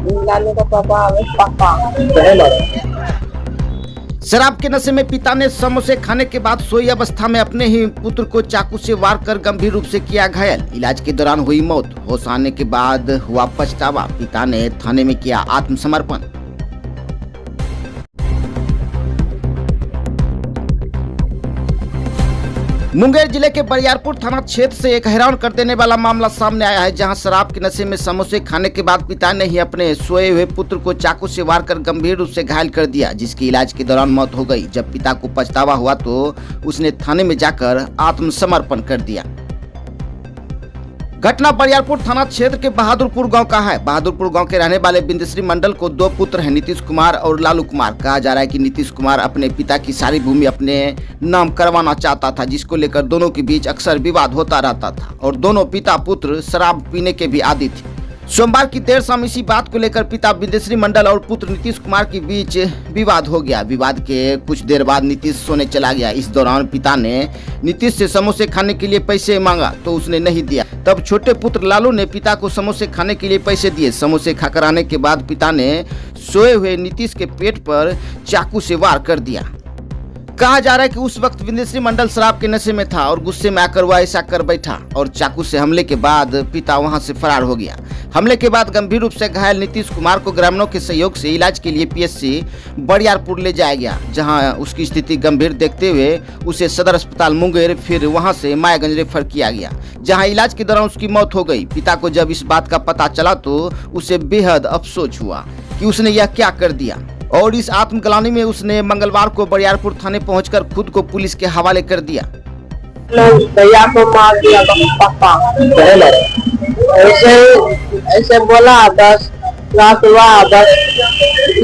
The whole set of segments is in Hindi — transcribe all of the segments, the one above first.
लालू का पापा शराब के नशे में पिता ने समोसे खाने के बाद सोई अवस्था में अपने ही पुत्र को चाकू से वार कर गंभीर रूप से किया घायल। इलाज के दौरान हुई मौत। होश आने के बाद हुआ पछतावा। पिता ने थाने में किया आत्मसमर्पण। मुंगेर जिले के बरियारपुर थाना क्षेत्र से एक हैरान कर देने वाला मामला सामने आया है, जहां शराब के नशे में समोसे खाने के बाद पिता ने ही अपने सोए हुए पुत्र को चाकू से वार कर गंभीर रूप से घायल कर दिया, जिसकी इलाज के दौरान मौत हो गई। जब पिता को पछतावा हुआ तो उसने थाने में जाकर आत्मसमर्पण कर दिया। घटना बरियारपुर थाना क्षेत्र के बहादुरपुर गांव का है। बहादुरपुर गांव के रहने वाले बिंदश्री मंडल को दो पुत्र हैं, नीतीश कुमार और लालू कुमार। कहा जा रहा है कि नीतीश कुमार अपने पिता की सारी भूमि अपने नाम करवाना चाहता था, जिसको लेकर दोनों के बीच अक्सर विवाद होता रहता था और दोनों पिता पुत्र शराब पीने के भी आदी थे। सोमवार की देर शाम इसी बात को लेकर पिता बिंदश्री मंडल और पुत्र नीतीश कुमार के बीच विवाद हो गया। विवाद के कुछ देर बाद नीतीश सोने चला गया। इस दौरान पिता ने नीतीश से समोसे खाने के लिए पैसे मांगा तो उसने नहीं दिया। तब छोटे पुत्र लालू ने पिता को समोसे खाने के लिए पैसे दिए। समोसे खाकर आने के बाद पिता ने सोए हुए नीतीश के पेट पर चाकू से वार कर दिया। कहा जा रहा है कि उस वक्त बिंदश्री मंडल शराब के नशे में था और गुस्से में आकर वह ऐसा कर बैठा और चाकू से हमले के बाद पिता वहां से फरार हो गया। हमले के बाद गंभीर रूप से घायल नीतीश कुमार को ग्रामीणों के सहयोग से इलाज के लिए पीएचसी बरियारपुर ले जाया गया, जहां उसकी स्थिति गंभीर देखते हुए उसे सदर अस्पताल मुंगेर फिर वहां से मायागंज रेफर किया गया, जहां इलाज के दौरान उसकी मौत हो गई। पिता को जब इस बात का पता चला तो उसे बेहद अफसोस हुआ कि उसने यह क्या कर दिया और इस आत्मग्लानि में उसने मंगलवार को बरियारपुर थाने पहुंचकर खुद को पुलिस के हवाले कर दिया। भैया को मार दिया पापा। ऐसे बोला, बस रात हुआ, बस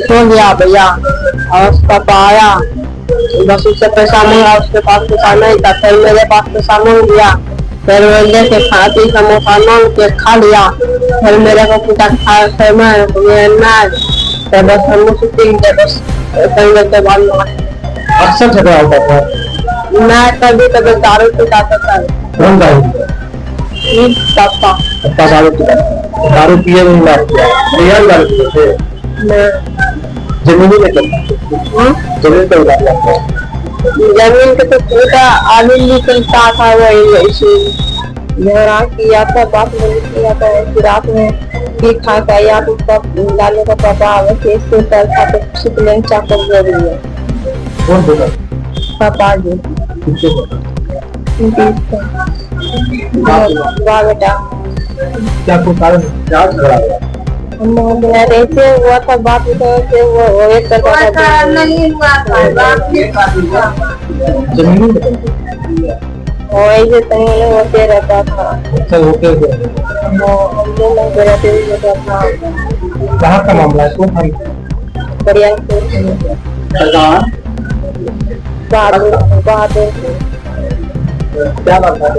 सो गया भैया और पापा आया, बस उससे पैसा नहीं है, उसके पास पैसा नहीं था। फिर मेरे पास पैसा नहीं दिया, फिर वो लेके खाती समोसा मांग के खा लिया। फिर मेरे को पिता खा बस हम बस के बाद अक्सर झगड़ा होता था। मैं कभी कभी दारू पिलाता था। कौन दारू? पापा दारू पिया? दारू पिए नहीं मारते दारू पीते जमीन जमीन के तो पूरा आलू निकलता था, वही झगड़ा किया था, बात नहीं किया था। रात में खा का या तो लालू का पापा चाकर दे रही है। कौन बोला? पापा जी बेटा क्या कोई कारण क्या झगड़ा हुआ? ऐसे हुआ था बात, वो एक जमीन ऐसे तंग होते रहता था। अच्छा होते हुए कहाँ का मामला है? कौन था? बहादुर क्या बात है?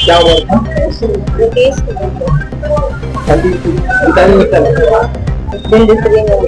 क्या हुआ था? पिताजी निकल बिंदश्री में